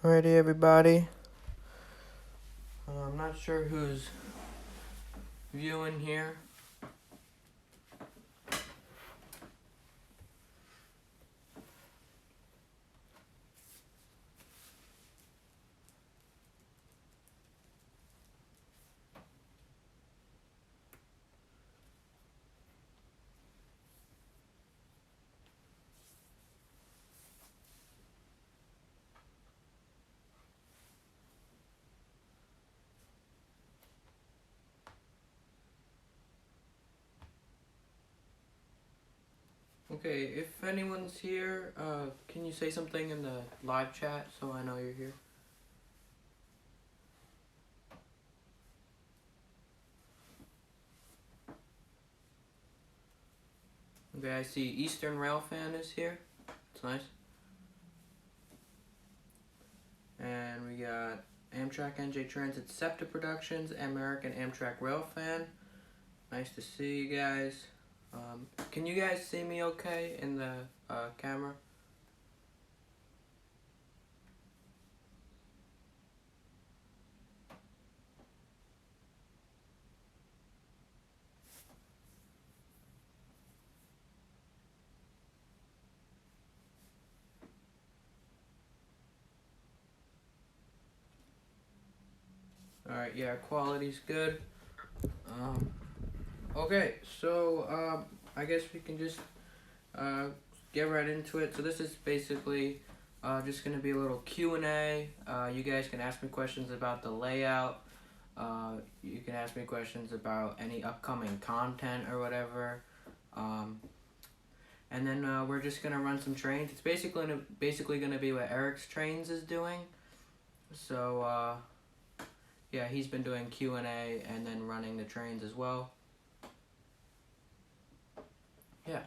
Alrighty, everybody. I'm not sure who's viewing here. Okay, if anyone's here, can you say something in the live chat so I know you're here? Okay, I see Eastern Rail Fan is here. It's nice. And we got Amtrak NJ Transit SEPTA Productions, American Amtrak Rail Fan. Nice to see you guys. Can you guys see me okay in the camera? Alright, yeah, quality's good. Okay, so I guess we can just uh, get right into it. So this is basically just gonna be a little Q&A. You guys can ask me questions about the layout. You can ask me questions about any upcoming content or whatever. And then we're just gonna run some trains. It's basically gonna be what Eric's Trains is doing. So yeah, he's been doing Q&A and then running the trains as well. Yeah.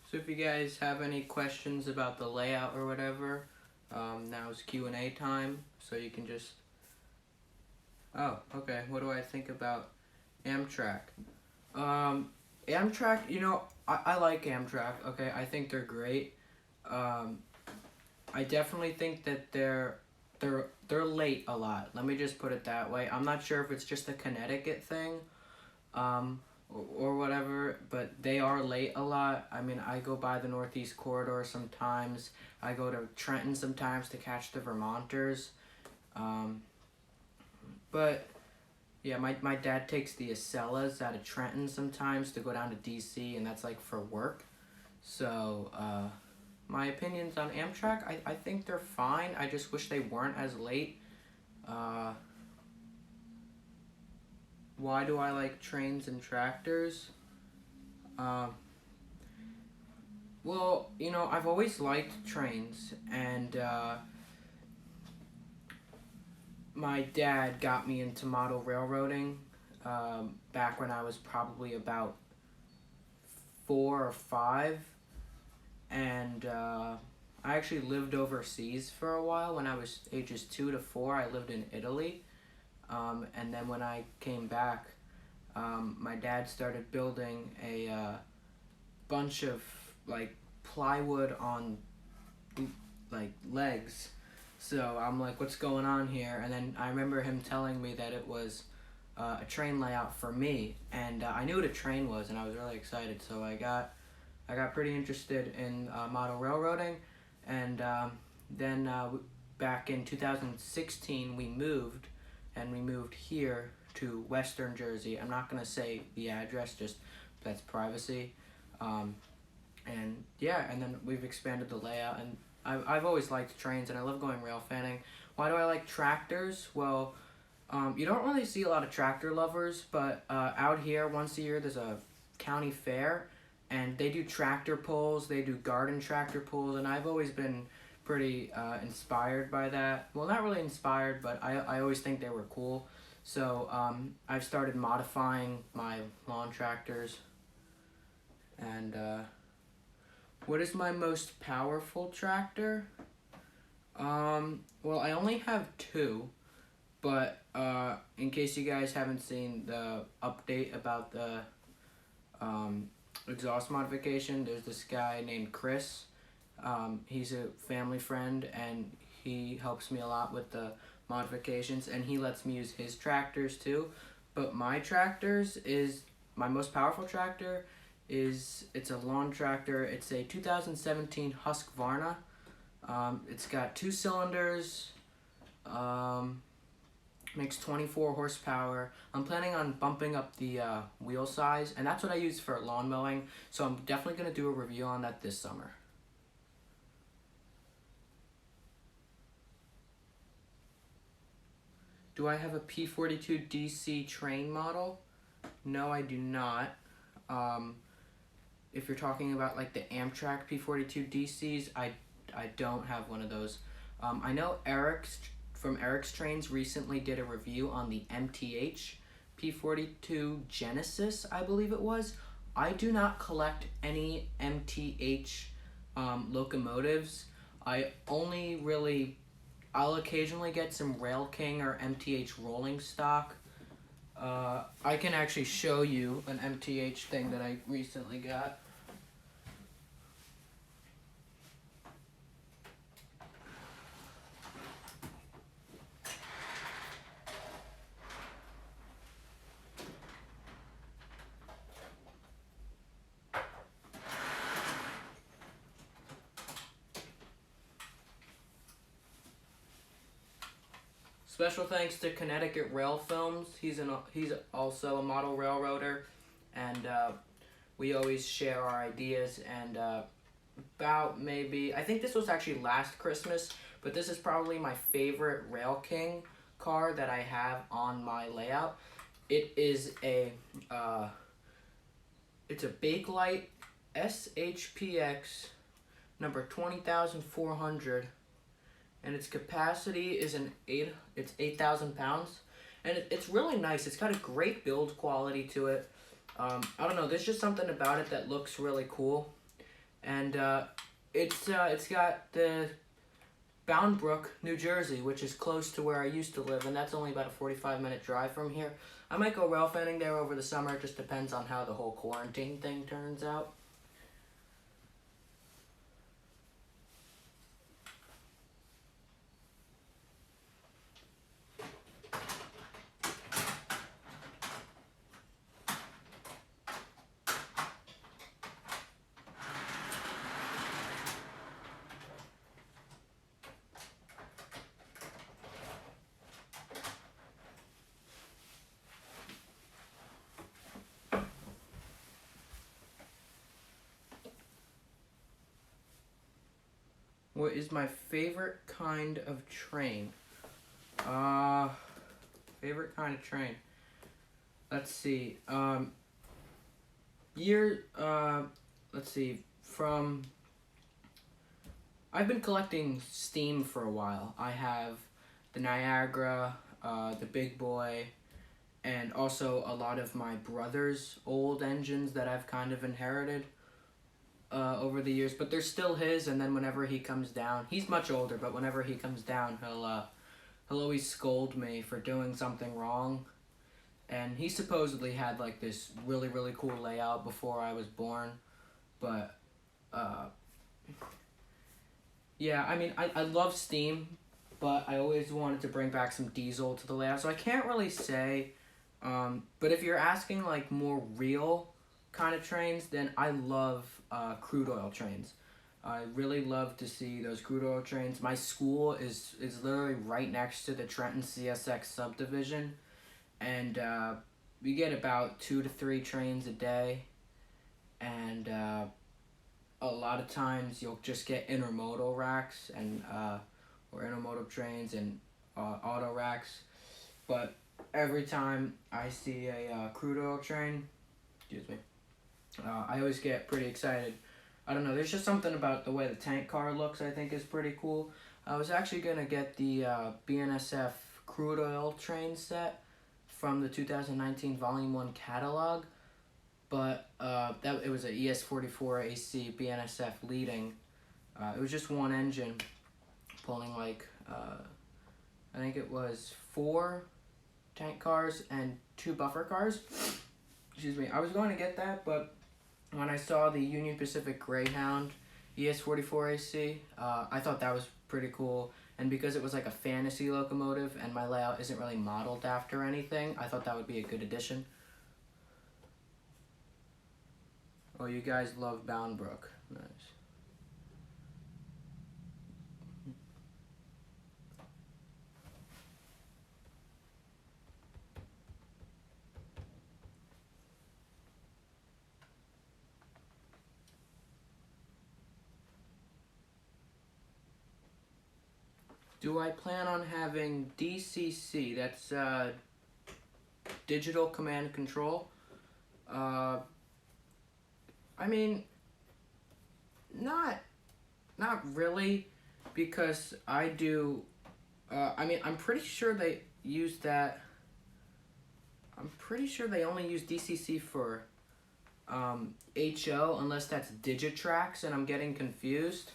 So if you guys have any questions about the layout or whatever, now's Q&A time, so you can just... Oh, okay, what do I think about Amtrak? Amtrak, I like Amtrak, okay, I think they're great. I definitely think that they're late a lot, let me just put it that way. I'm not sure if it's just a Connecticut thing, or whatever, but they are late a lot. I mean, I go by the Northeast Corridor sometimes. I go to Trenton sometimes to catch the Vermonters. But yeah, my dad takes the Acellas out of Trenton sometimes to go down to DC, and that's like for work. So my opinions on Amtrak, I think they're fine. I just wish they weren't as late. Why do I like trains and tractors? Well, I've always liked trains, and my dad got me into model railroading back when I was probably about 4 or 5, and I actually lived overseas for a while. When I was ages 2 to 4, I lived in Italy, and then when I came back, my dad started building a bunch of like plywood on like legs. So I'm like, what's going on here? And then I remember him telling me that it was a train layout for me, and I knew what a train was, and I was really excited. So I got pretty interested in model railroading, and then back in 2016 we moved, and we moved here to Western Jersey. I'm not gonna say the address, just that's privacy. And yeah, and then we've expanded the layout, and I've always liked trains, and I love going rail fanning. Why do I like tractors? Well, you don't really see a lot of tractor lovers, but out here once a year there's a county fair, and they do tractor pulls, they do garden tractor pulls, and I've always been pretty inspired by that. Well, not really inspired, but I always think they were cool. So I've started modifying my lawn tractors, and what is my most powerful tractor? Well, I only have two, but in case you guys haven't seen the update about the um, exhaust modification, there's this guy named Chris. He's a family friend, and he helps me a lot with the modifications, and he lets me use his tractors too. But my tractors is my most powerful tractor is it's a lawn tractor. It's a 2017 Husqvarna. It's got two cylinders. Um, Makes 24 horsepower. I'm planning on bumping up the wheel size, and that's what I use for lawn mowing. So I'm definitely gonna do a review on that this summer. Do I have a P42 DC train model? No, I do not. Um, if you're talking about like the Amtrak P42 DCs, I don't have one of those. I know Eric's from Eric's Trains recently did a review on the MTH P42 Genesis, I believe it was. I do not collect any MTH locomotives. I only really, I'll occasionally get some Rail King or MTH rolling stock. I can actually show you an MTH thing that I recently got. Special thanks to Connecticut Rail Films. He's also a model railroader, and we always share our ideas. And about maybe I think this was actually last Christmas, but this is probably my favorite Rail King car that I have on my layout. It is it's a Bakelite SHPX number 20,400, and its capacity is it's 8,000 pounds, and it's really nice. It's got a great build quality to it. I don't know, there's just something about it that looks really cool, and it's got the Bound Brook, New Jersey, which is close to where I used to live, and that's only about a 45-minute drive from here. I might go rail fanning there over the summer. It just depends on how the whole quarantine thing turns out. What is my favorite kind of train? Uh, Favorite kind of train. Let's see. Year. Let's see. From. I've been collecting steam for a while. I have the Niagara, the Big Boy, and also a lot of my brother's old engines that I've kind of inherited over the years, but they're still his. And then whenever he comes down, he's much older, but whenever he comes down, he'll always scold me for doing something wrong. And he supposedly had like this really cool layout before I was born, but uh, yeah, I mean I love steam, but I always wanted to bring back some diesel to the layout, so I can't really say. But if you're asking like more real kind of trains, then I love crude oil trains. I really love to see those crude oil trains. My school is literally right next to the Trenton CSX subdivision, and we get about 2 to 3 trains a day, and a lot of times you'll just get intermodal racks and or intermodal trains and auto racks, but every time I see a crude oil train, excuse me, I always get pretty excited. I don't know, there's just something about the way the tank car looks I think is pretty cool. I was actually going to get the BNSF crude oil train set from the 2019 Volume 1 catalog, but it was a ES44 AC BNSF leading. It was just one engine, pulling like, I think it was 4 tank cars and 2 buffer cars. Excuse me. I was going to get that, but when I saw the Union Pacific Greyhound ES44AC, I thought that was pretty cool. And because it was like a fantasy locomotive and my layout isn't really modeled after anything, I thought that would be a good addition. Oh, you guys love Bound Brook. Nice. Do I plan on having DCC? That's Digital Command and Control. I mean, not really, because I do. I mean, I'm pretty sure they use that. I'm pretty sure they only use DCC for HO, unless that's Digitrax, and I'm getting confused.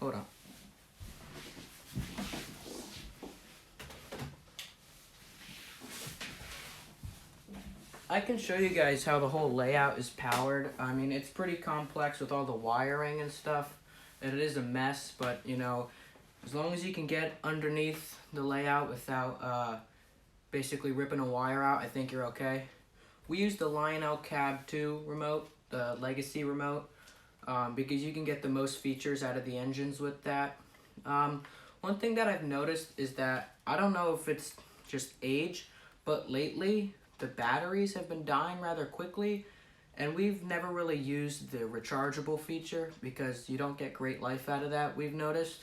Hold on. I can show you guys how the whole layout is powered. I mean, it's pretty complex with all the wiring and stuff. And it is a mess, but you know, as long as you can get underneath the layout without basically ripping a wire out, I think you're okay. We use the Lionel Cab 2 remote, the Legacy remote, because you can get the most features out of the engines with that. One thing that I've noticed is that, I don't know if it's just age, but lately the batteries have been dying rather quickly, and we've never really used the rechargeable feature because you don't get great life out of that, we've noticed.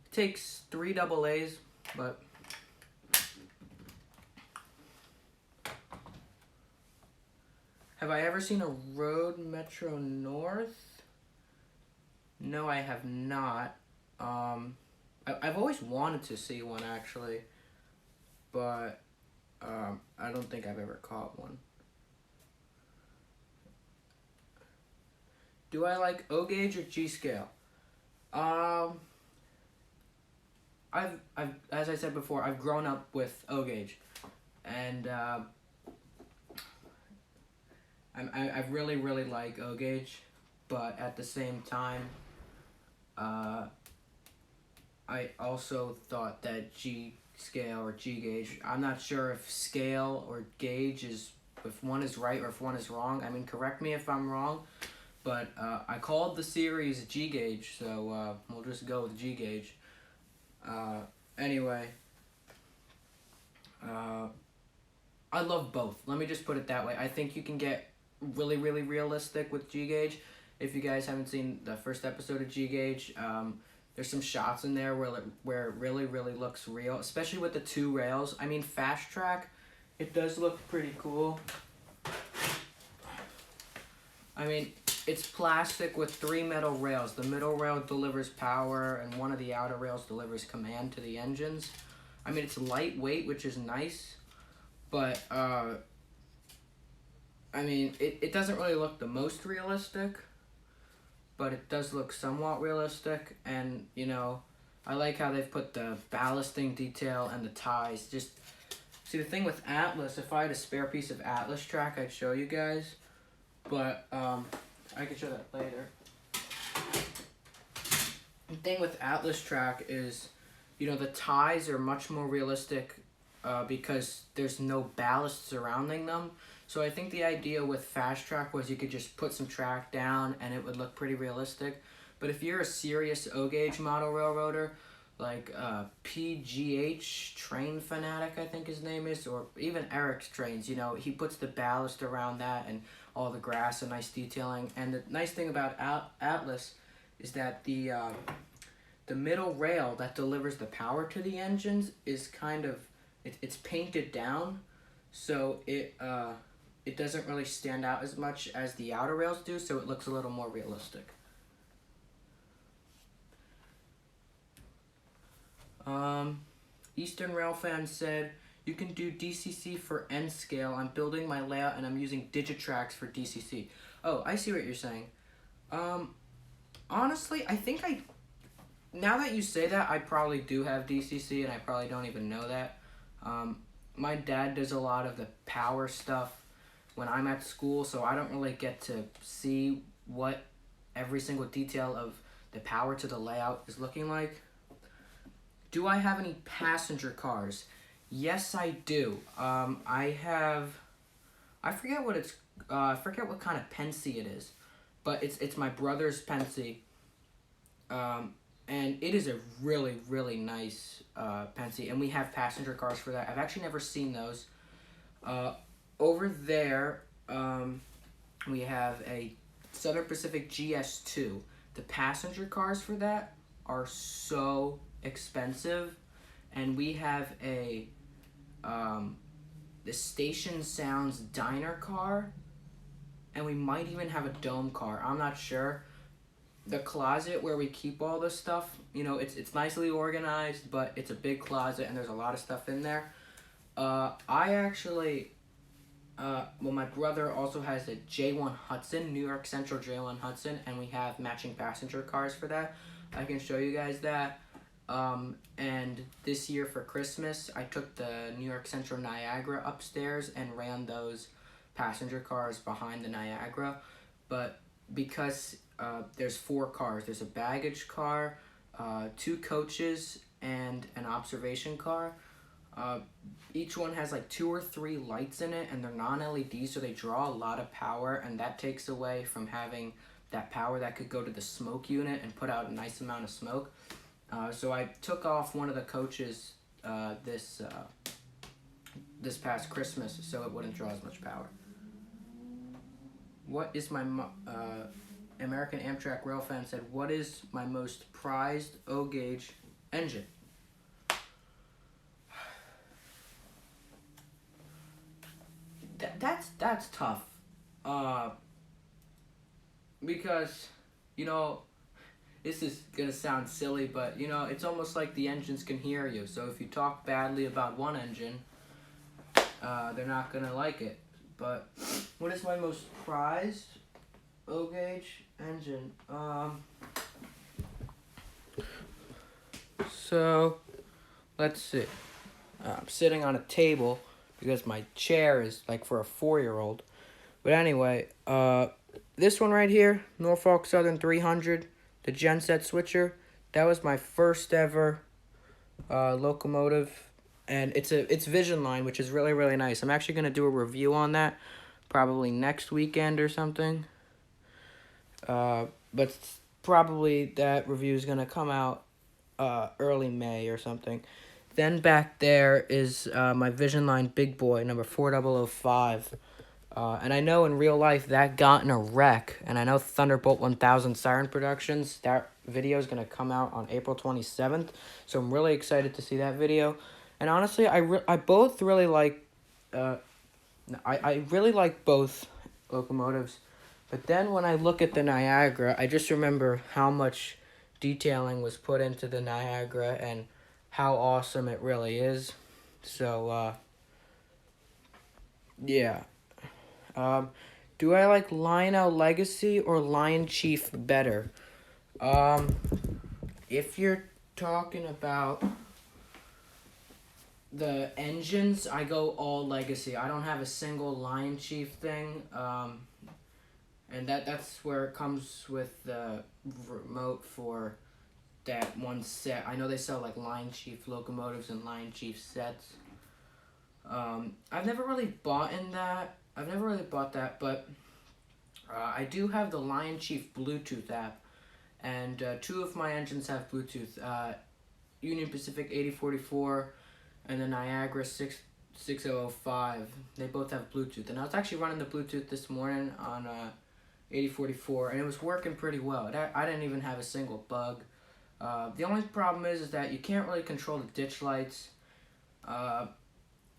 It takes 3 AA's, but have I ever seen a Road Metro North? No, I have not. I've always wanted to see one, actually, but I don't think I've ever caught one. Do I like O gauge or G scale? I've as I said before, I've grown up with O gauge, and I really like O gauge, but at the same time, I also thought that G scale or G gauge, I'm not sure if scale or gauge is, if one is right or if one is wrong. I mean, correct me if I'm wrong, but I called the series G gauge, so we'll just go with G gauge. Anyway, I love both. Let me just put it that way. I think you can get really realistic with G gauge. If you guys haven't seen the first episode of G gauge, there's some shots in there where it really looks real, especially with the 2 rails. I mean, Fast Track, it does look pretty cool. I mean, it's plastic with 3 metal rails. The middle rail delivers power, and one of the outer rails delivers command to the engines. I mean, it's lightweight, which is nice, but I mean, it doesn't really look the most realistic, but it does look somewhat realistic. And you know, I like how they've put the ballasting detail and the ties. Just see, the thing with Atlas, if I had a spare piece of Atlas track, I'd show you guys, but I can show that later. The thing with Atlas track is, you know, the ties are much more realistic because there's no ballast surrounding them. So I think the idea with Fast Track was you could just put some track down and it would look pretty realistic. But if you're a serious O gauge model railroader, like PGH Train Fanatic, I think his name is, or even Eric's Trains, you know, he puts the ballast around that and all the grass and nice detailing. And the nice thing about Atlas is that the middle rail that delivers the power to the engines is kind of, it's painted down, so it doesn't really stand out as much as the outer rails do, so it looks a little more realistic. Eastern Rail Fan said, you can do DCC for N scale. I'm building my layout and I'm using Digitrax for DCC. Oh, I see what you're saying. Honestly, I think Now that you say that, I probably do have DCC, and I probably don't even know that. Um, my dad does a lot of the power stuff when I'm at school, so I don't really get to see what every single detail of the power to the layout is looking like. Do I have any passenger cars? Yes, I do. I forget what it's. I forget what kind of Pensy it is, but it's my brother's Pensy. Um, and it is a really really nice Pensy, and we have passenger cars for that. I've actually never seen those. Uh, Over there, we have a Southern Pacific GS2. The passenger cars for that are so expensive, and we have um, the Station Sounds Diner car, and we might even have a Dome car. I'm not sure. The closet where we keep all this stuff, it's nicely organized, but it's a big closet and there's a lot of stuff in there. I actually, well, my brother also has a J1 Hudson, New York Central J1 Hudson, and we have matching passenger cars for that. I can show you guys that. And this year for Christmas, I took the New York Central Niagara upstairs and ran those passenger cars behind the Niagara. But because there's 4 cars, there's a baggage car, 2 coaches, and an observation car. Each one has like 2 or 3 lights in it, and they're non-LED, so they draw a lot of power, and that takes away from having that power that could go to the smoke unit and put out a nice amount of smoke. So I took off one of the coaches this past Christmas so it wouldn't draw as much power. What is my American Amtrak Railfan said, what is my most prized O-gauge engine? That's tough. Because, this is gonna sound silly, but it's almost like the engines can hear you. So if you talk badly about one engine, they're not gonna like it. But what is my most prized O-gauge engine? So let's see. I'm sitting on a table because my chair is like for a 4-year-old. But anyway, this one right here, Norfolk Southern 300, the genset switcher. That was my first ever locomotive, and it's Vision Line, which is really really nice. I'm actually gonna do a review on that, probably next weekend or something. But probably that review is gonna come out early May or something. Then back there is my Vision Line Big Boy, number 4005. And I know in real life that got in a wreck. And I know Thunderbolt 1000 Siren Productions, that video is going to come out on April 27th. So I'm really excited to see that video. And honestly, I both really like, I really like both locomotives. But then when I look at the Niagara, I just remember how much detailing was put into the Niagara and how awesome it really is. So, yeah. Do I like Lionel Legacy or Lion Chief better? If you're talking about the engines, I go all Legacy. I don't have a single Lion Chief thing. And that's where it comes with the remote for that one set. I know they sell like Lion Chief locomotives and Lion Chief sets. I've never really bought that, but I do have the Lion Chief Bluetooth app, and 2 of my engines have Bluetooth. Union Pacific 8044 and the Niagara 6005. They both have Bluetooth, and I was actually running the Bluetooth this morning on 8044, and it was working pretty well. I didn't even have a single bug. The only problem is that you can't really control the ditch lights.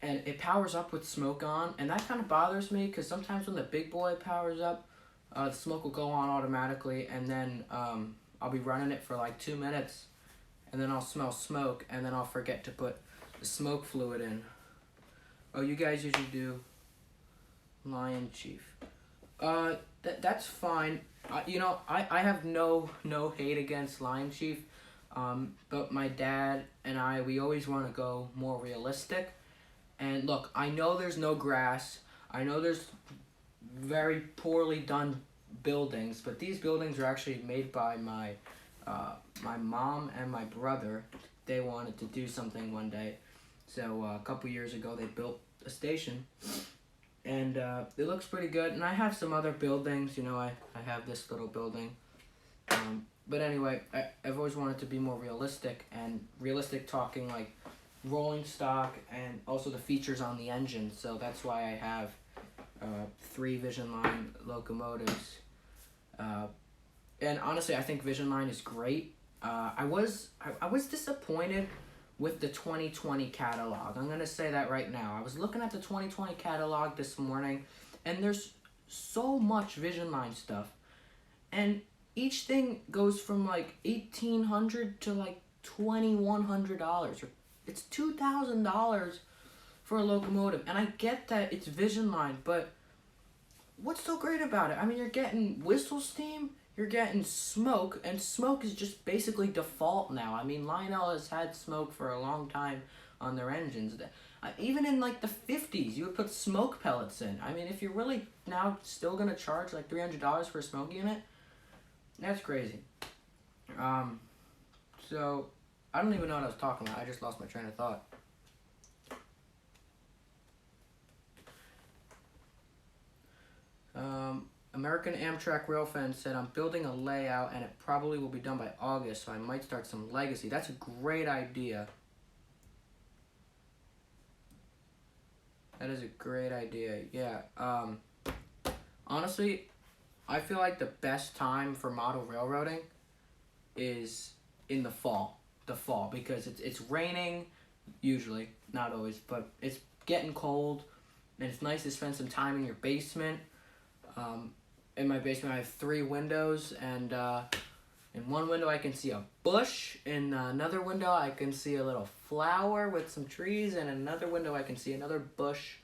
And it powers up with smoke on, and that kind of bothers me because sometimes when the big boy powers up, the smoke will go on automatically, and then I'll be running it for like 2 minutes, and then I'll smell smoke, and then I'll forget to put the smoke fluid in. Oh, you guys usually do Lion Chief. That's fine. I have no hate against Lion Chief. But my dad and I, we always want to go more realistic. And look, I know there's no grass. I know there's very poorly done buildings, but these buildings are actually made by my mom and my brother. They wanted to do something one day, so a couple years ago they built a station, and it looks pretty good. And I have some other buildings. I have this little building. But anyway, I've always wanted to be more realistic, and realistic talking like rolling stock and also the features on the engine. So that's why I have 3 Vision Line locomotives. And honestly, I think Vision Line is great. I was disappointed with the 2020 catalog. I'm gonna say that right now. I was looking at the 2020 catalog this morning, and there's so much Vision Line stuff, and each thing goes from like $1,800 to like $2,100. It's $2,000 for a locomotive, and I get that it's Vision Line, but what's so great about it? I mean, you're getting whistle steam, you're getting smoke, and smoke is just basically default now. I mean, Lionel has had smoke for a long time on their engines. Even in like the 50s, you would put smoke pellets in. I mean, if you're really now still gonna charge like $300 for a smoke unit, that's crazy. So I don't even know what I was talking about. I just lost my train of thought. American Amtrak Railfan said, I'm building a layout and it probably will be done by August, so I might start some legacy. That's a great idea. That is a great idea. Yeah. Honestly, I feel like the best time for model railroading is in the fall. Because it's raining, usually, not always, but it's getting cold, and it's nice to spend some time in your basement. In my basement, I have 3 windows, and in one window I can see a bush. In another window, I can see a little flower with some trees, and in another window, I can see another bush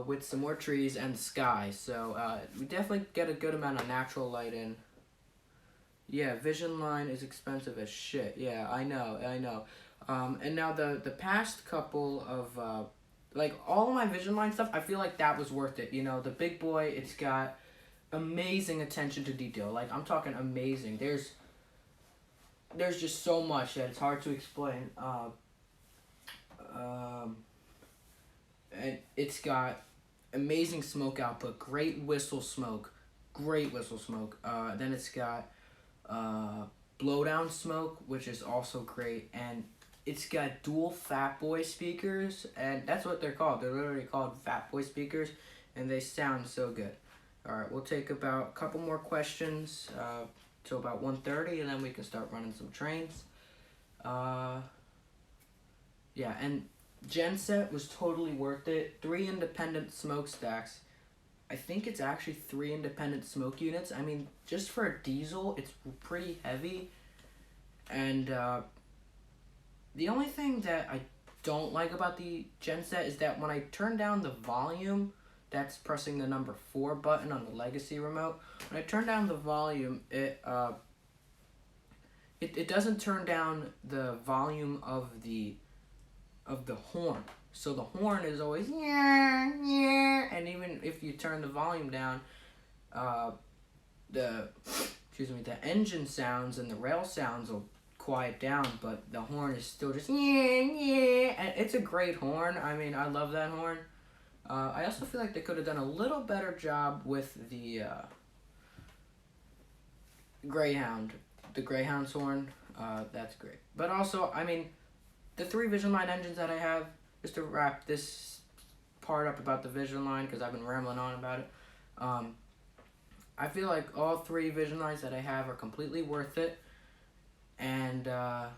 with some more trees and sky. So we definitely get a good amount of natural light in. Yeah, Vision Line is expensive as shit. Yeah, I know. And now the past couple of like all of my Vision Line stuff, I feel like that was worth it. The big boy, it's got amazing attention to detail. Like, I'm talking amazing. There's just so much that it's hard to explain. And it's got amazing smoke output, great whistle smoke. Then it's got blowdown smoke, which is also great, and it's got dual Fat Boy speakers, and that's what they're called. They're literally called Fat Boy speakers, and they sound so good. All right, we'll take about a couple more questions till about 1:30, and then we can start running some trains. Yeah, and Genset was totally worth it. 3 independent smokestacks. I think it's actually 3 independent smoke units. I mean, just for a diesel, it's pretty heavy. And the only thing that I don't like about the Genset is that when I turn down the volume, that's pressing the number 4 button on the Legacy remote. When I turn down the volume, it doesn't turn down the volume of the horn. So the horn is always yeah, yeah, and even if you turn the volume down, the engine sounds and the rail sounds will quiet down, but the horn is still just yeah, and it's a great horn. I mean, I love that horn. I also feel like they could have done a little better job with the Greyhound. The Greyhound's horn, that's great. But also, I mean, the 3 Vision Line engines that I have, just to wrap this part up about the Vision Line, because I've been rambling on about it, I feel like all 3 Vision Lines that I have are completely worth it, and I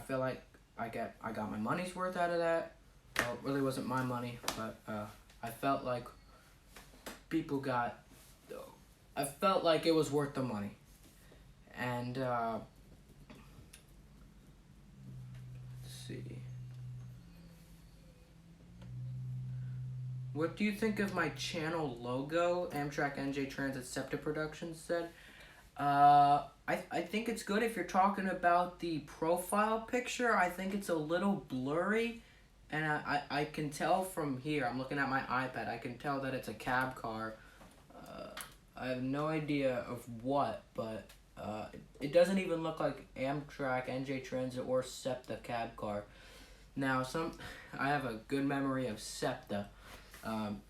feel like I got my money's worth out of that. Well, it really wasn't my money, but I felt like I felt like it was worth the money. And let's see. What do you think of my channel logo? Amtrak NJ Transit SEPTA Productions said. I think it's good if you're talking about the profile picture. I think it's a little blurry, and I can tell from here. I'm looking at my iPad. I can tell that it's a cab car. Uh, I have no idea of what, but it doesn't even look like Amtrak, NJ Transit, or SEPTA cab car. Now, I have a good memory of SEPTA. Um,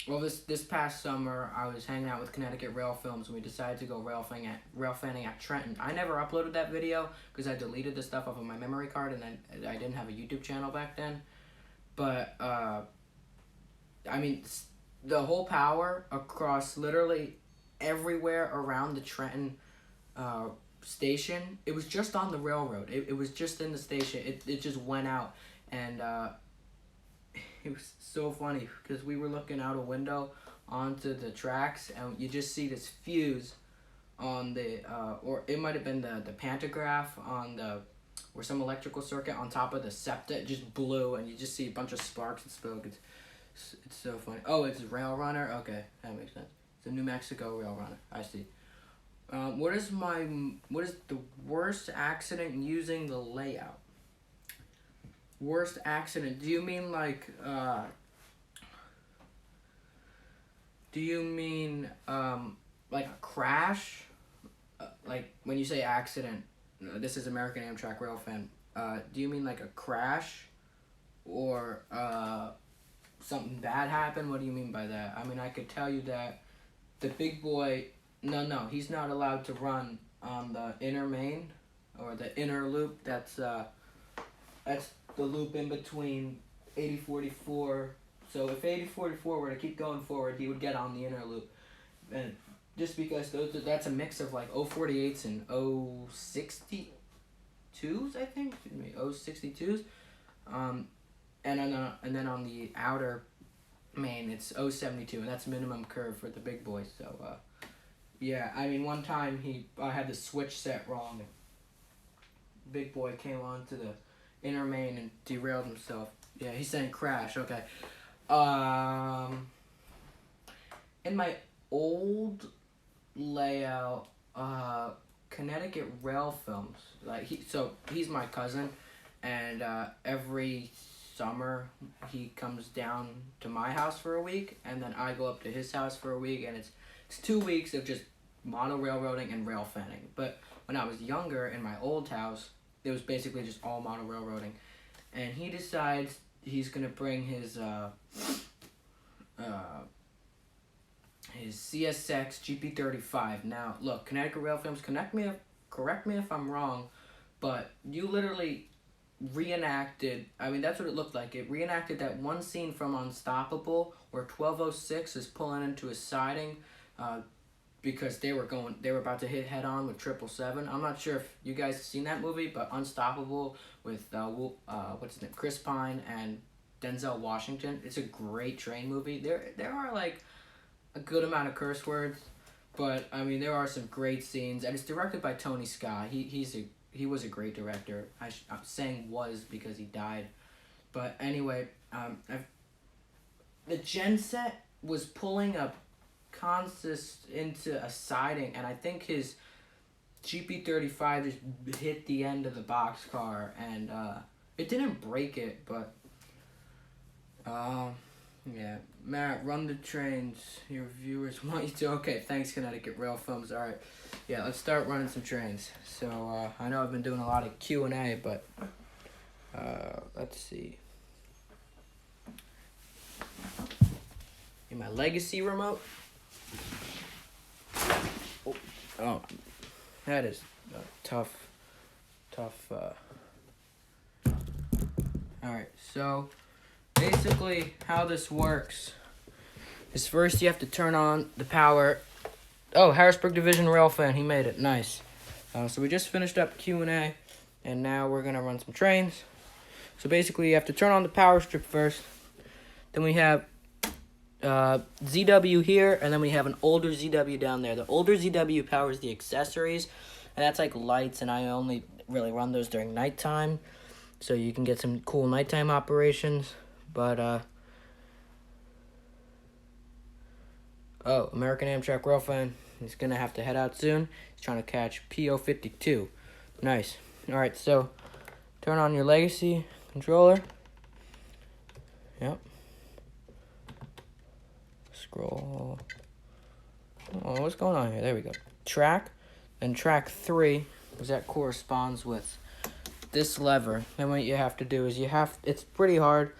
well, this past summer, I was hanging out with Connecticut Rail Films, and we decided to go rail fanning at Trenton. I never uploaded that video because I deleted the stuff off of my memory card, and I didn't have a YouTube channel back then. But I mean, the whole power across literally everywhere around the Trenton uh, station. It was just on the railroad. It was just in the station. It just went out, and it was so funny because we were looking out a window onto the tracks, and you just see this fuse on the or it might have been the pantograph on the or some electrical circuit on top of the SEPTA. It just blew, and you just see a bunch of sparks and smoke. It's so funny. Oh, it's Rail Runner. Okay, that makes sense. It's a New Mexico Rail Runner. I see. What is the worst accident using the layout? Worst accident? Do you mean like Do you mean like a crash? Like when you say accident, this is American Amtrak Rail Fan. Do you mean like a crash, or something bad happened? What do you mean by that? I mean, I could tell you that the big boy. No, he's not allowed to run on the inner main or the inner loop. That's the loop in between 8044. So if 8044 were to keep going forward, he would get on the inner loop. And just because that's a mix of like 048s and 062s, I think. Excuse me, 062s. And then on the outer main, it's 072, and that's minimum curve for the big boys. So, yeah, I mean, one time I had the switch set wrong. And big boy came onto the inner main and derailed himself. Yeah, he's saying crash. Okay. In my old layout, Connecticut Rail Films, like he's my cousin, and every summer he comes down to my house for a week, and then I go up to his house for a week, and it's 2 weeks of just mono railroading and rail fanning. But when I was younger in my old house, it was basically just all mono railroading, and he decides he's gonna bring his CSX GP35. Now, look, Connecticut Rail Films, correct me if I'm wrong, but you literally reenacted, I mean, that's what it looked like. It reenacted that one scene from Unstoppable where 1206 is pulling into a siding because they were about to hit head on with 777. I'm not sure if you guys have seen that movie, but Unstoppable with what's his name, Chris Pine and Denzel Washington. It's a great train movie. There are like a good amount of curse words, but I mean there are some great scenes, and it's directed by Tony Scott. He was a great director. I'm saying was because he died, but anyway, the genset was pulling a consist into a siding, and I think his GP35 just hit the end of the boxcar, and it didn't break it, but yeah. Matt, run the trains. Your viewers want you to. Okay, thanks, Connecticut Rail Films. All right, yeah, let's start running some trains. So I know I've been doing a lot of Q&A, but let's see. In my legacy remote. Oh, that is tough. All right, so basically how this works is first you have to turn on the power. Oh, Harrisburg Division Rail Fan, he made it. Nice. So we just finished up Q&A, and now we're going to run some trains. So basically you have to turn on the power strip first. Then we have ZW here, and then we have an older ZW down there. The older ZW powers the accessories, and that's like lights, and I only really run those during nighttime, so you can get some cool nighttime operations. But oh, American Amtrak Rail Fan, He's gonna have to head out soon. He's trying to catch PO52. Nice. Alright, so turn on your Legacy controller. Yep. Scroll. Oh, what's going on here? There we go. Track. Then track 3, because that corresponds with this lever. Then what you have to do is it's pretty hard.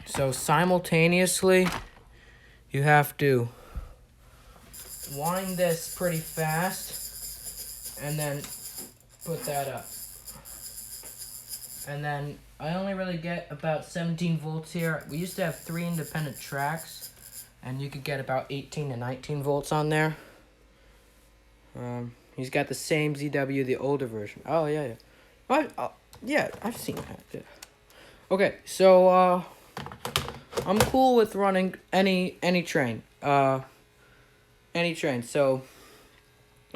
So simultaneously, you have to wind this pretty fast and then put that up. And then I only really get about 17 volts here. We used to have 3 independent tracks, and you could get about 18 to 19 volts on there. He's got the same ZW, the older version. Oh, yeah. Yeah, I've seen that. Yeah. Okay, so, I'm cool with running any train. Any train. So,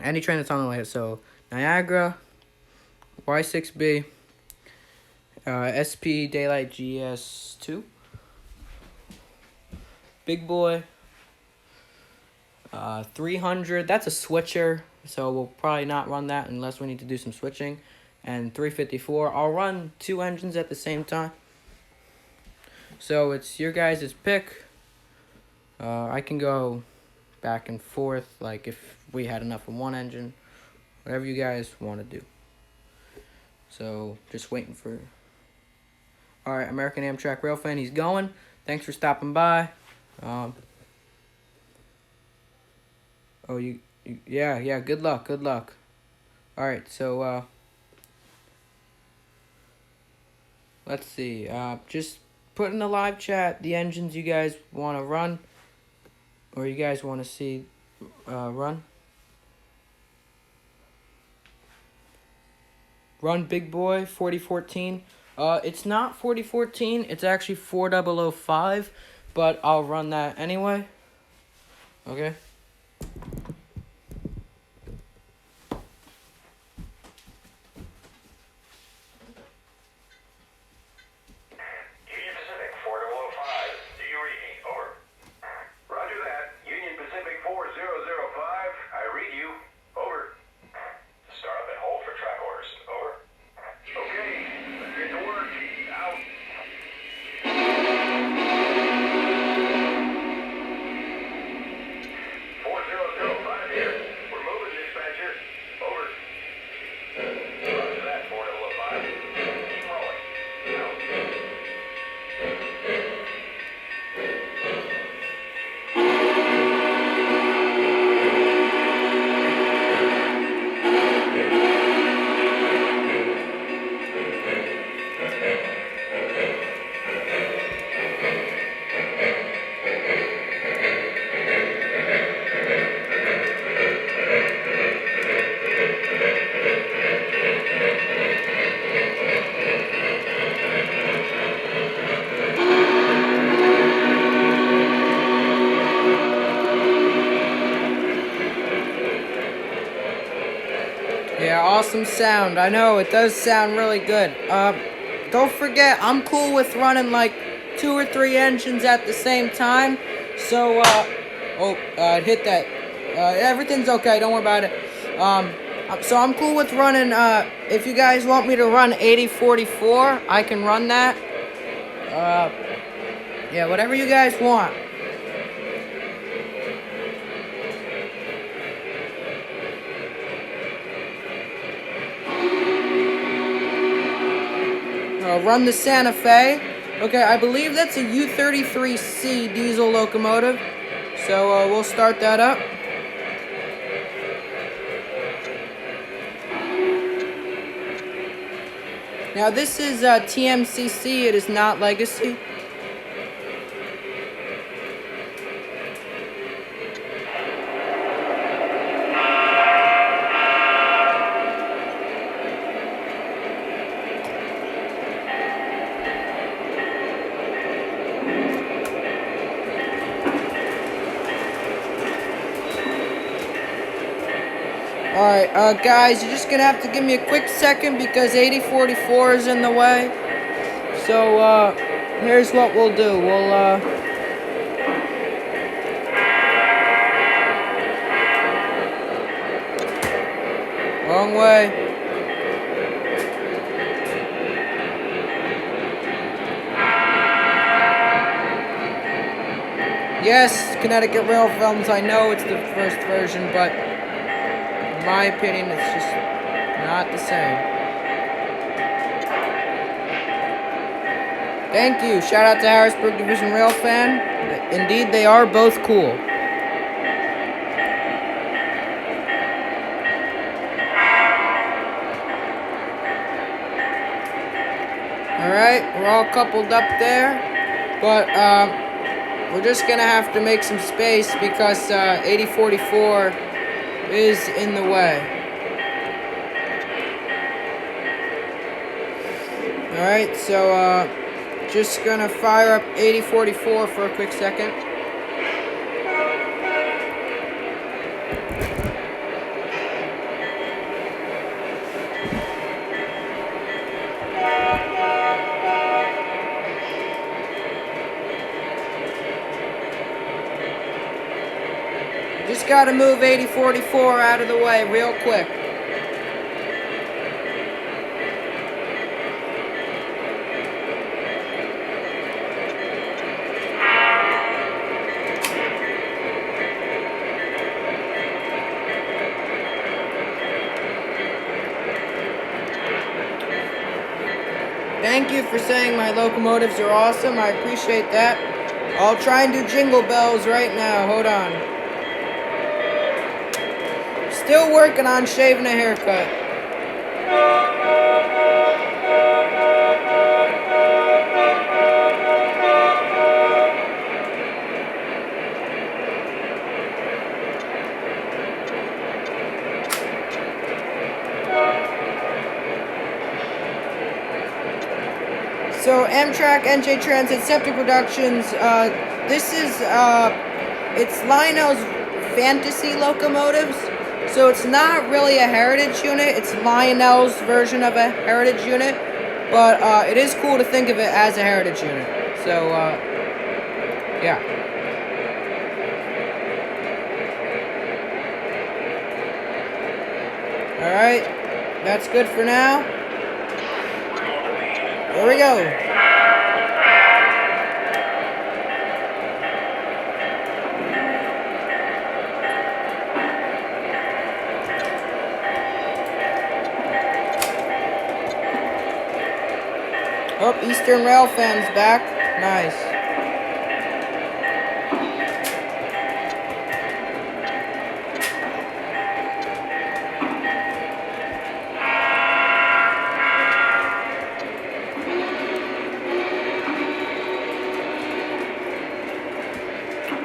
any train that's on the way. So, Niagara, Y6B, SP Daylight GS2, Big Boy, 300, that's a switcher, so we'll probably not run that unless we need to do some switching, and 354. I'll run 2 engines at the same time, so it's your guys' pick. I can go back and forth, like if we had enough of one engine, whatever you guys want to do. So, just waiting for... Alright, American Amtrak Rail fan, he's going. Thanks for stopping by. Yeah, good luck. Alright, so, let's see. Just put in the live chat the engines you guys want to run, or you guys want to see run. Run Big Boy 4014. It's not 4014, it's actually 4005, but I'll run that anyway. Okay. Union Pacific 4005, do you read me? Over. Roger that. Union Pacific 4005, I read you. Over. Start up and hold for track orders. Over. Okay, let's get to work. Out. 4005 here. We're moving, dispatcher. Over. Roger that, 4005. Keep rolling. Out. Yeah, awesome sound. I know, it does sound really good. Don't forget, I'm cool with running like 2 or 3 engines at the same time. So, hit that. Everything's okay, don't worry about it. So I'm cool with running, if you guys want me to run 8044, I can run that. Yeah, whatever you guys want. Run the Santa Fe. Okay, I believe that's a U33C diesel locomotive. So we'll start that up. Now this is TMCC, it is not Legacy. Alright, guys, you're just gonna have to give me a quick second because 8044 is in the way. So, here's what we'll do. Wrong way. Yes, Connecticut Rail Films, I know it's the first version, but in my opinion, it's just not the same. Thank you. Shout out to Harrisburg Division Rail fan. Indeed, they are both cool. Alright, we're all coupled up there, but we're just gonna have to make some space because 8044 is in the way. Alright, so just gonna fire up 8044 for a quick second. Just gotta move 8044 out of the way real quick. Thank you for saying my locomotives are awesome. I appreciate that. I'll try and do jingle bells right now. Hold on. Still working on shaving a haircut. So Amtrak NJ Transit Scepter Productions, this is, it's Lionel's Fantasy locomotives. So it's not really a heritage unit, it's Lionel's version of a heritage unit, but it is cool to think of it as a heritage unit. So, yeah. Alright, that's good for now. Here we go. Oh, Eastern Rail fans back. Nice.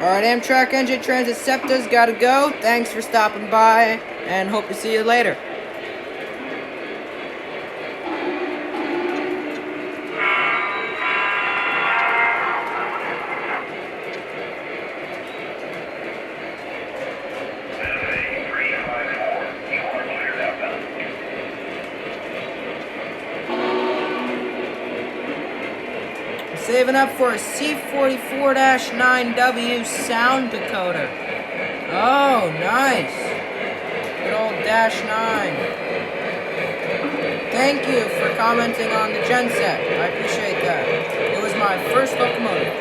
Alright, Amtrak NJ Transit SEPTA's gotta go. Thanks for stopping by, and hope to see you later. Saving up for a C44-9W sound decoder. Oh, nice. Good old Dash 9. Thank you for commenting on the genset. I appreciate that. It was my first locomotive.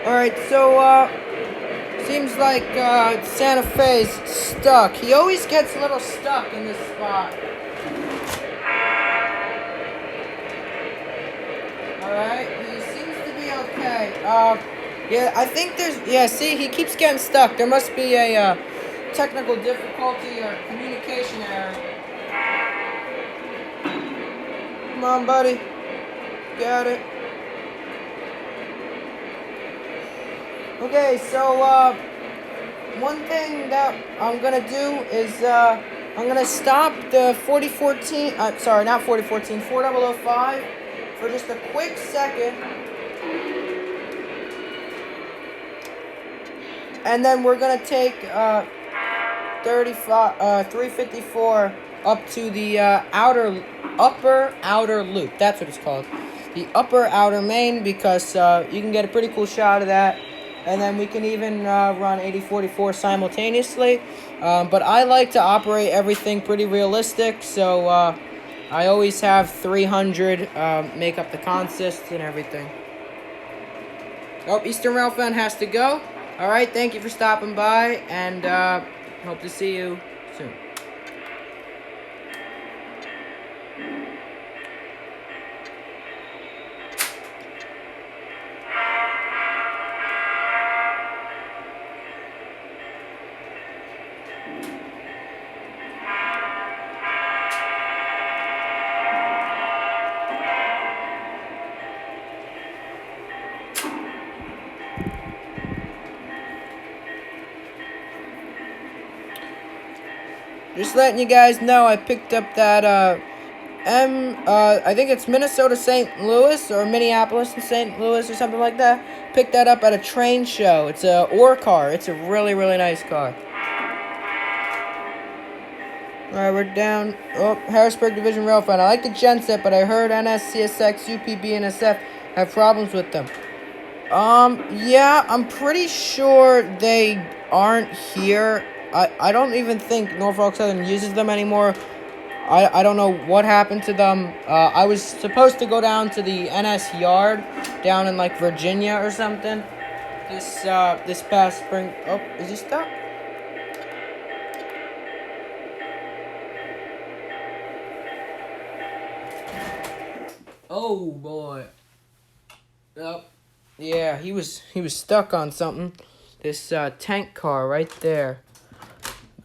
Alright, so, seems like, Santa Fe's stuck. He always gets a little stuck in this spot. Alright, he seems to be okay. Yeah, I think there's... Yeah, see, he keeps getting stuck. There must be a technical difficulty or communication error. Come on, buddy. Got it. Okay, so, one thing that I'm gonna do is, I'm gonna stop the 4014... sorry, not 4014, 4005 for just a quick second. And then we're gonna take 354 up to the upper outer loop. That's what it's called, the upper outer main, because you can get a pretty cool shot of that. And then we can even run 8044 simultaneously. But I like to operate everything pretty realistic, so I always have 300 make up the consists and everything. Oh, Eastern Railfan has to go. All right, thank you for stopping by, and hope to see you soon. Just letting you guys know, I picked up that I think it's Minnesota St. Louis or Minneapolis and St. Louis or something like that. Picked that up at a train show. It's a ore car. It's a really, really nice car. Alright, we're down. Oh, Harrisburg Division Railfan. I like the genset, but I heard NS, CSX, UPB, and SF have problems with them. Yeah, I'm pretty sure they aren't here. I don't even think Norfolk Southern uses them anymore. I don't know what happened to them. I was supposed to go down to the NS yard down in like Virginia or something this past spring. Oh, is he stuck? Oh boy. Oh, yeah, he was stuck on something. This tank car right there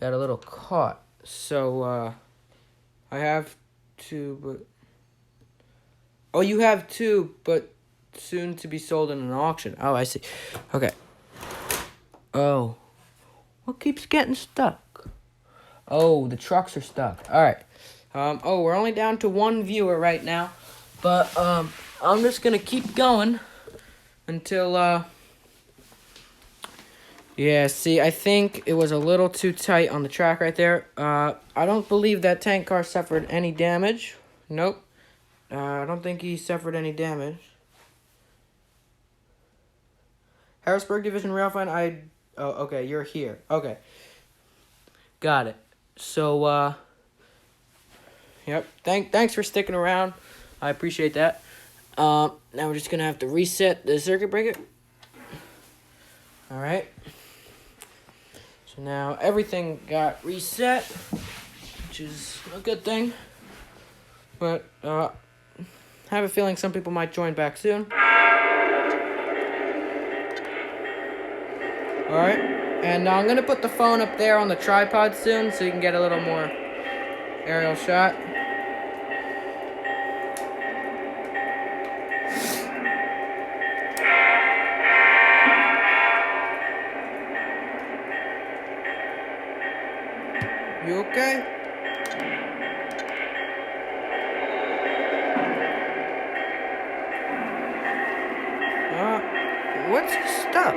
got a little caught. So I have two, but oh, you have two, but soon to be sold in an auction. Oh, I see. Okay. Oh, what keeps getting stuck? Oh, the trucks are stuck. All right. Oh, we're only down to one viewer right now, but I'm just gonna keep going until yeah, see, I think it was a little too tight on the track right there. I don't believe that tank car suffered any damage. Nope. I don't think he suffered any damage. Harrisburg Division Railfan, oh, okay, you're here. Okay. Got it. So, yep. Thanks for sticking around. I appreciate that. Now we're just gonna have to reset the circuit breaker. Alright. So now everything got reset, which is a good thing. But, I have a feeling some people might join back soon. Alright, and I'm going to put the phone up there on the tripod soon so you can get a little more aerial shot. You okay? What's stuck?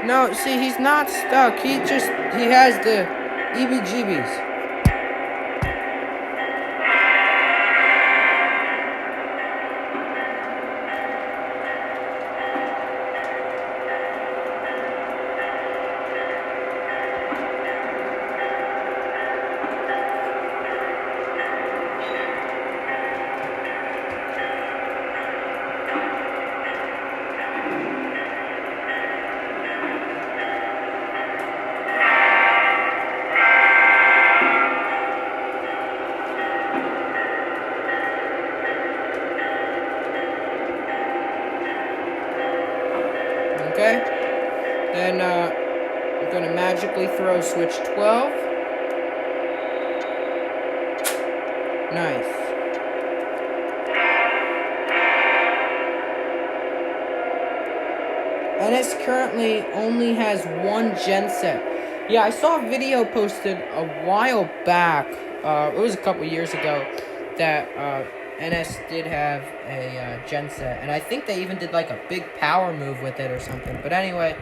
No, see, he's not stuck. He has the EBGBs. Okay. Then I'm gonna magically throw switch 12. Nice. NS currently only has one genset. Yeah, I saw a video posted a while back. It was a couple years ago that NS did have a genset, and I think they even did like a big power move with it or something. But anyway,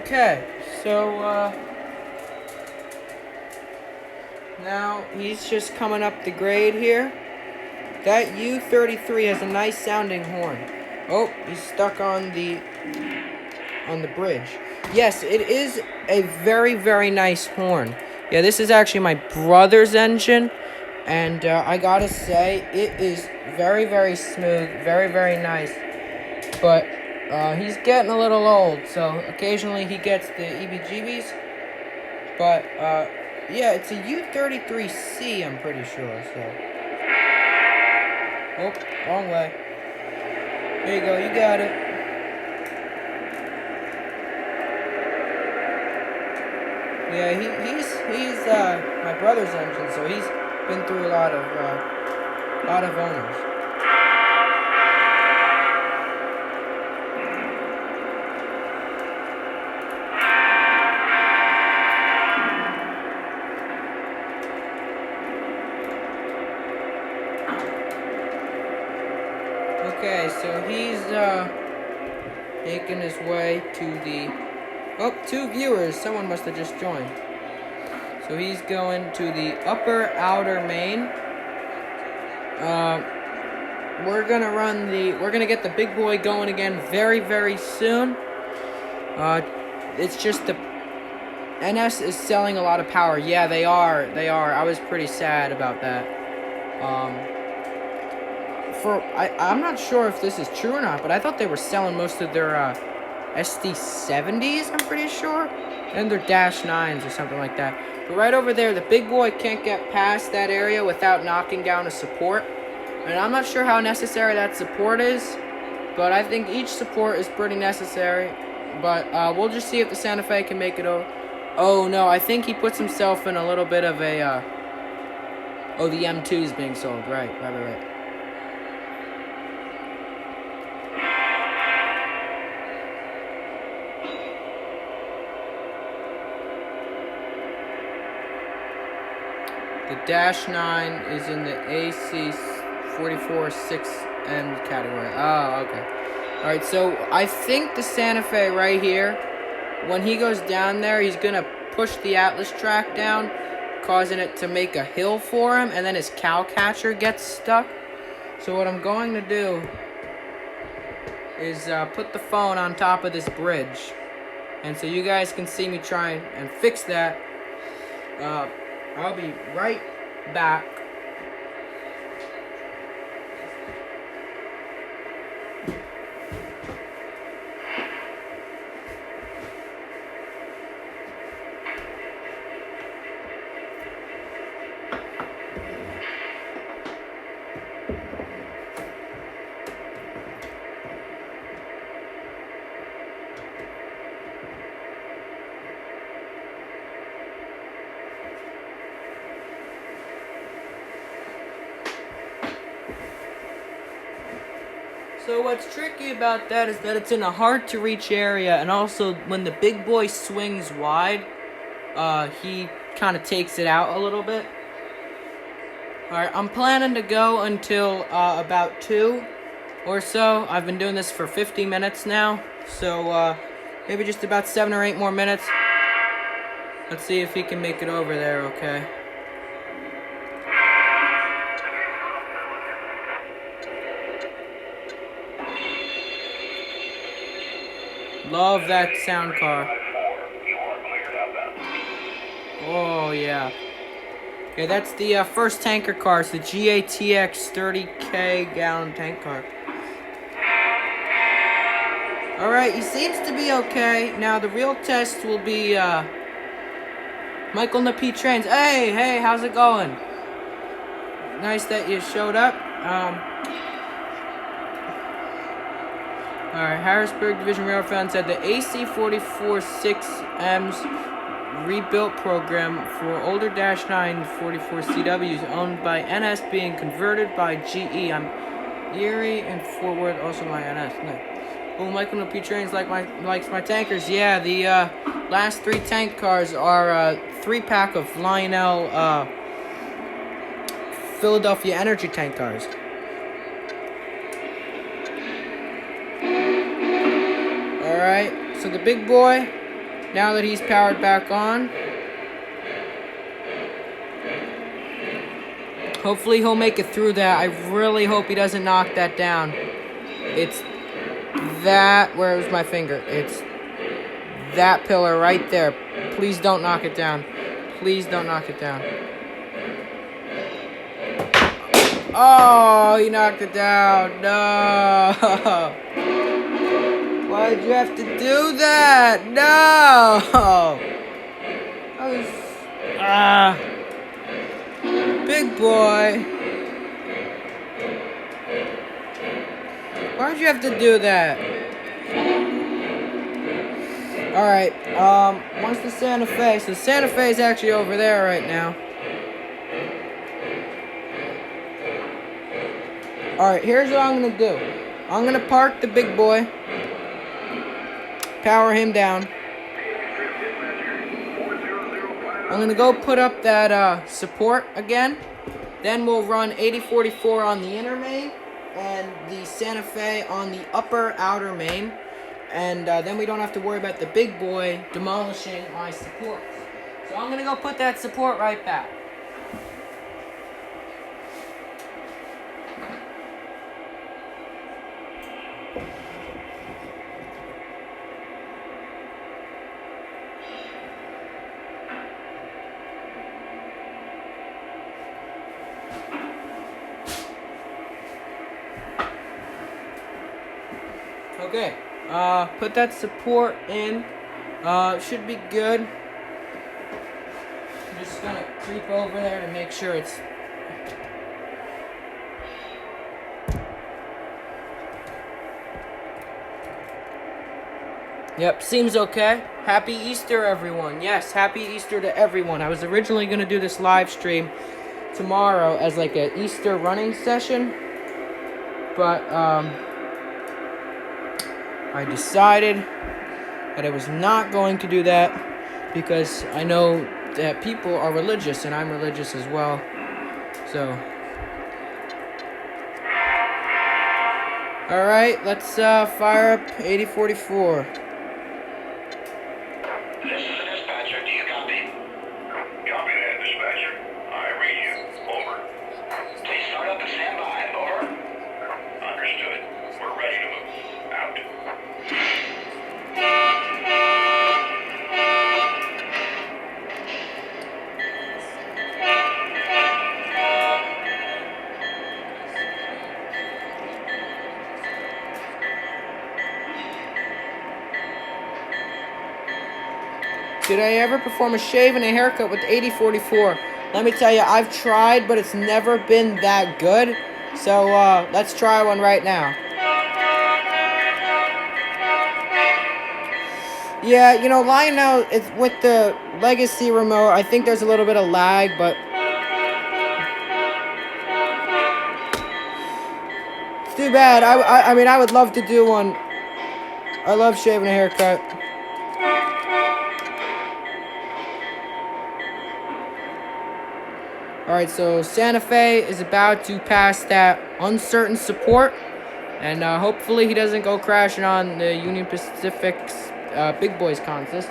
okay, so now he's just coming up the grade here. That U-33 has a nice sounding horn. Oh, he's stuck on the bridge. Yes, it is a very, very nice horn. Yeah, this is actually my brother's engine, and I gotta say, it is very, very smooth, very, very nice. But he's getting a little old, so occasionally he gets the EBGBs. But yeah, it's a U-33C, I'm pretty sure. So, oh, wrong way. There you go, you got it. Yeah, he's my brother's engine, so he's been through a lot of owners. Okay, so he's making his way to the... Oh, 2 viewers. Someone must have just joined. So he's going to the upper outer main. We're gonna get the big boy going again very, very soon. It's just the NS is selling a lot of power. Yeah, they are. I was pretty sad about that. I'm not sure if this is true or not, but I thought they were selling most of their SD70s, I'm pretty sure, and their Dash 9s or something like that. But right over there, the big boy can't get past that area without knocking down a support. And I'm not sure how necessary that support is, but I think each support is pretty necessary. But we'll just see if the Santa Fe can make it over. Oh no, I think he puts himself in a little bit of a... Oh, the M2 is being sold. Right. The Dash 9 is in the AC44-6M category. Oh, okay. Alright, so I think the Santa Fe right here, when he goes down there, he's going to push the Atlas track down, causing it to make a hill for him, and then his cow catcher gets stuck. So what I'm going to do is put the phone on top of this bridge. And so you guys can see me try and fix that. I'll be right back. So what's tricky about that is that it's in a hard-to-reach area, and also when the big boy swings wide, he kind of takes it out a little bit. Alright, I'm planning to go until about 2, or so. I've been doing this for 50 minutes now, so maybe just about 7 or 8 more minutes. Let's see if he can make it over there, okay? Love that sound car. Oh, yeah. Okay, that's the first tanker car. It's the GATX 30K gallon tank car. Alright, he seems to be okay. Now, the real test will be, Michael in the P Trains. Hey, how's it going? Nice that you showed up. Alright, Harrisburg Division Railroad Found said the AC-44-6M's rebuilt program for older Dash 9 44CWs owned by NS being converted by GE. I'm Erie and Forward, also my NS. No. Oh, Michael no P Trains likes my tankers. Yeah, the last 3 tank cars are a 3-pack of Lionel Philadelphia Energy tank cars. Alright, so the big boy, now that he's powered back on, hopefully he'll make it through that. I really hope he doesn't knock that down. It's that, where was my finger? It's that pillar right there. Please don't knock it down. Please don't knock it down. Oh, he knocked it down. No. Why'd you have to do that? No. That was, big boy. Why'd you have to do that? Alright, what's the Santa Fe? So Santa Fe is actually over there right now. Alright, here's what I'm gonna do. I'm gonna park the big boy. Power him down. I'm gonna go put up that support again. Then we'll run 8044 on the inner main and the Santa Fe on the upper outer main. And then we don't have to worry about the big boy demolishing my supports. So I'm gonna go put that support right back. Okay, put that support in. Should be good. I'm just gonna creep over there to make sure it's... Yep, seems okay. Happy Easter, everyone. Yes, happy Easter to everyone. I was originally gonna do this live stream tomorrow as like an Easter running session, but, I decided that I was not going to do that because I know that people are religious and I'm religious as well. So, alright, let's fire up 8044. This is the dispatcher. Do you copy? Copy that, dispatcher. I read you. Over. Please start up and stand by. Over. Understood. We're ready to move. Out. Did I ever perform a shave and a haircut with 8044? Let me tell you, I've tried, but it's never been that good. So, let's try one right now. Yeah, you know, Lionel, it's with the Legacy remote, I think there's a little bit of lag, but... It's too bad. I mean, I would love to do one. I love shaving a haircut. Alright, so Santa Fe is about to pass that uncertain support. And hopefully he doesn't go crashing on the Union Pacific's Big Boys contest.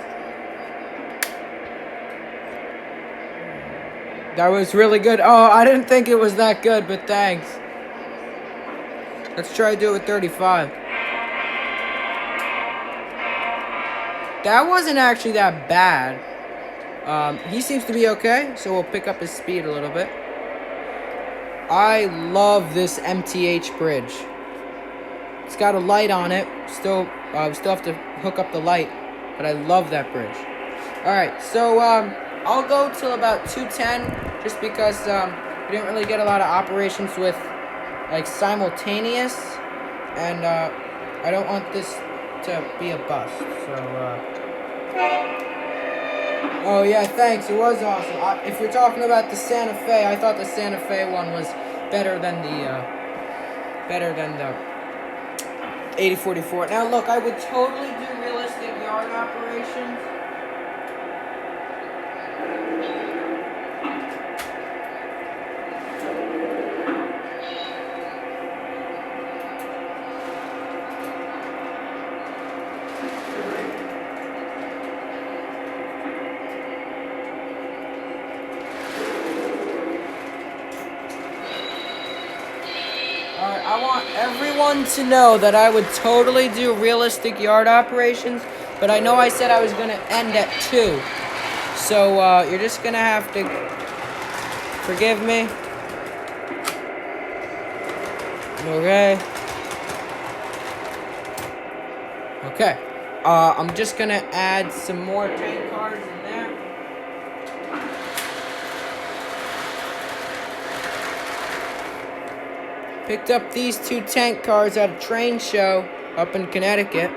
That was really good. Oh, I didn't think it was that good, but thanks. Let's try to do it with 35. That wasn't actually that bad. He seems to be okay, so we'll pick up his speed a little bit. I love this MTH bridge. It's got a light on it. We still have to hook up the light, but I love that bridge. Alright, so I'll go till about 210, just because we didn't really get a lot of operations with like simultaneous, and I don't want this to be a bust. So oh yeah, thanks. It was awesome. If you're talking about the Santa Fe, I thought the Santa Fe one was better than the 8044. Now look, I would totally do realistic yard operations. I want everyone to know that I would totally do realistic yard operations, but I know I said I was going to end at 2. So you're just going to have to forgive me. Okay. Okay. I'm just going to add some more tank cars in there. Picked up these 2 tank cars at a train show up in Connecticut.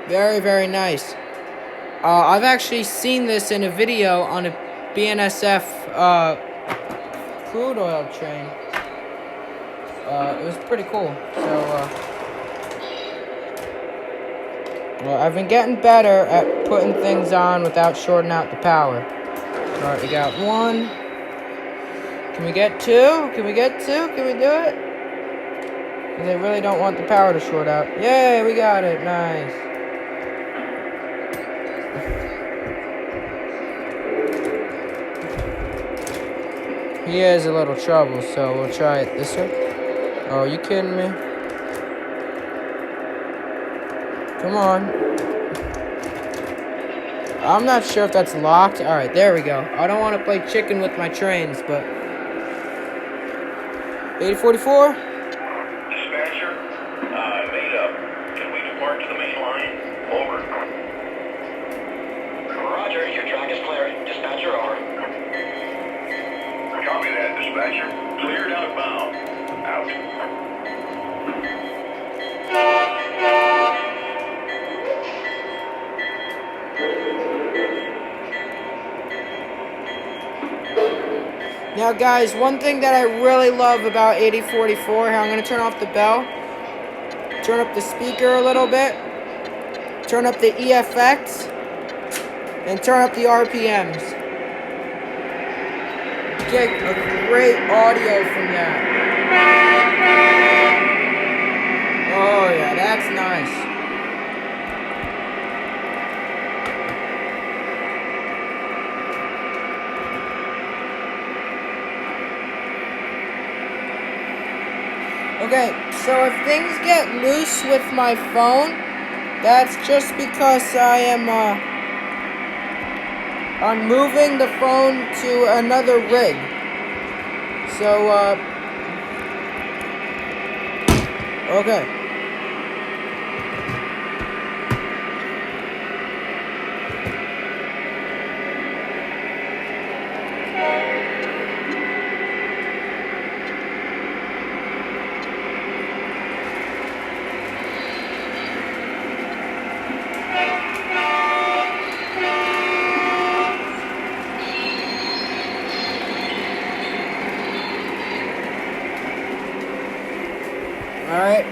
Very, very nice. I've actually seen this in a video on a BNSF crude oil train. It was pretty cool. So, well, I've been getting better at putting things on without shorting out the power. Alright, we got 1. Can we get 2? Can we get 2? Can we do it? Because I really don't want the power to short out. Yay, we got it. Nice. He has a little trouble, so we'll try it this way. Oh, you kidding me? Come on. I'm not sure if that's locked. Alright, there we go. I don't want to play chicken with my trains, but... 8044? Dispatcher, made up. Can we depart to the main line? Over. Roger, your track is clear. Dispatcher, over. Copy that, dispatcher. Cleared outbound. Out. Now guys, one thing that I really love about 8044, I'm going to turn off the bell, turn up the speaker a little bit, turn up the EFX, and turn up the RPMs. Get a great audio from that. Oh yeah, that's nice. Okay, so if things get loose with my phone, that's just because I'm moving the phone to another rig. So, okay. Alright.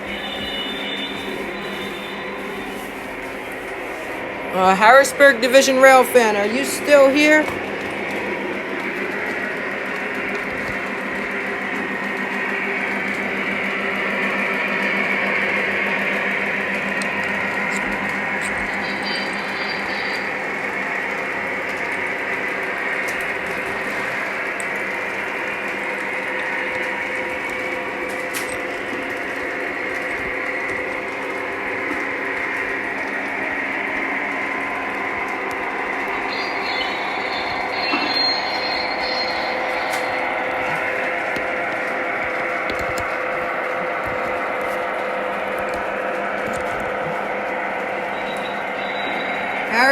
Harrisburg Division Railfan, are you still here?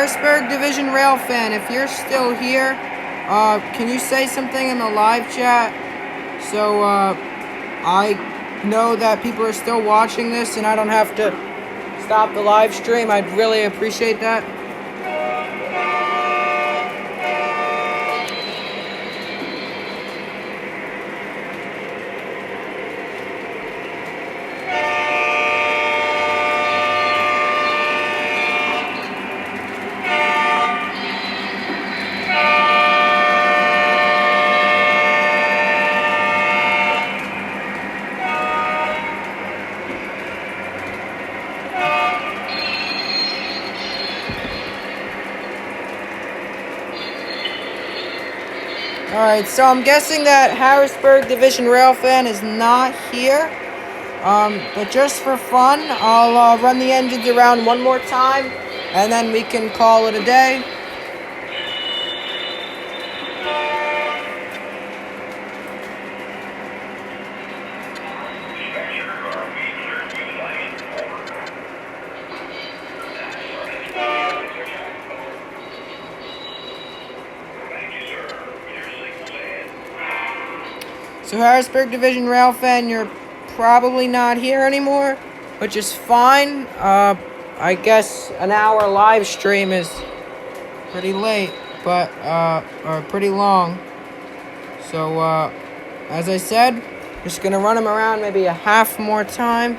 Harrisburg Division Rail fan, if you're still here, can you say something in the live chat so I know that people are still watching this and I don't have to stop the live stream? I'd really appreciate that. Alright, so I'm guessing that Harrisburg Division Rail fan is not here. But just for fun, I'll run the engines around one more time, and then we can call it a day. So Harrisburg Division Rail fan, you're probably not here anymore, which is fine. I guess an hour live stream is pretty late, but or pretty long. So as I said, just gonna run them around maybe a half more time.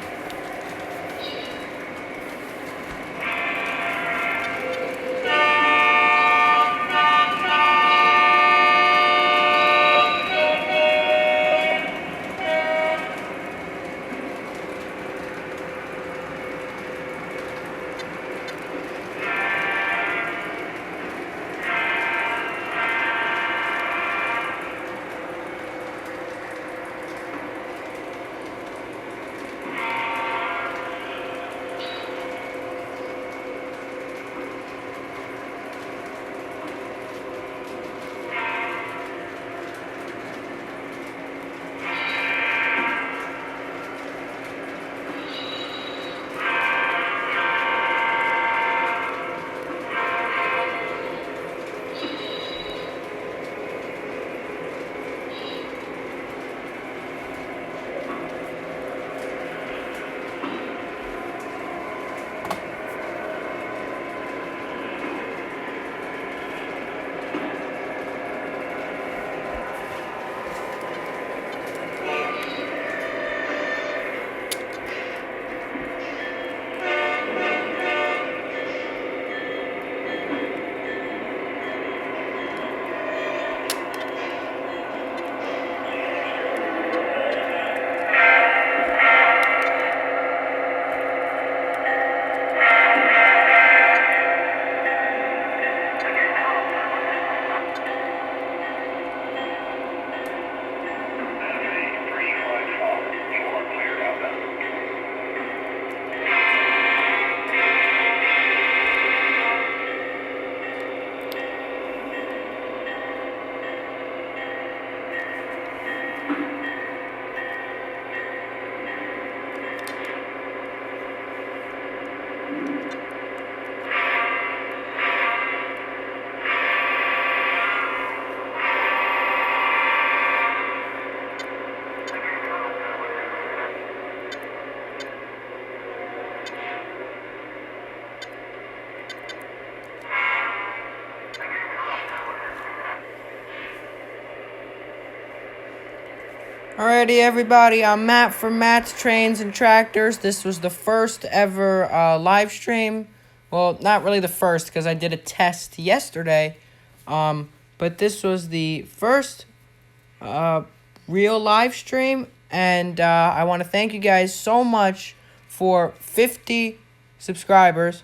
Alrighty, everybody, I'm Matt from Matt's Trains and Tractors. This was the first ever live stream. Well, not really the first, because I did a test yesterday. But this was the first real live stream. And I want to thank you guys so much for 50 subscribers.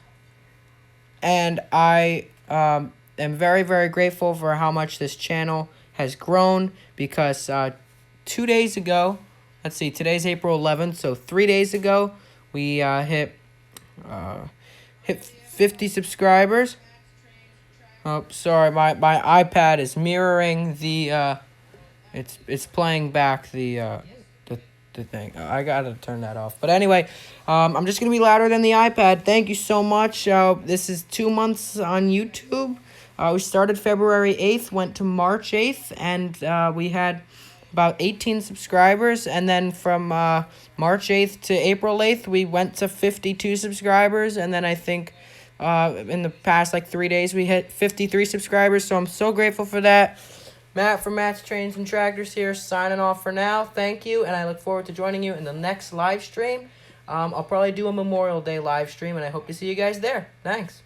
And I am very, very grateful for how much this channel has grown, because 2 days ago, let's see, today's April 11th, so 3 days ago, we hit 50 subscribers. Oh, sorry, my iPad is mirroring the, it's playing back the the thing. I gotta turn that off. But anyway, I'm just gonna be louder than the iPad. Thank you so much. This is 2 months on YouTube. We started February 8th, went to March 8th, and we had about 18 subscribers. And then from March 8th to April 8th, we went to 52 subscribers. And then I think in the past 3 days, we hit 53 subscribers. So I'm so grateful for that. Matt from Matt's Trains and Tractors here, signing off for now. Thank you, and I look forward to joining you in the next live stream. I'll probably do a Memorial Day live stream, and I hope to see you guys there. Thanks.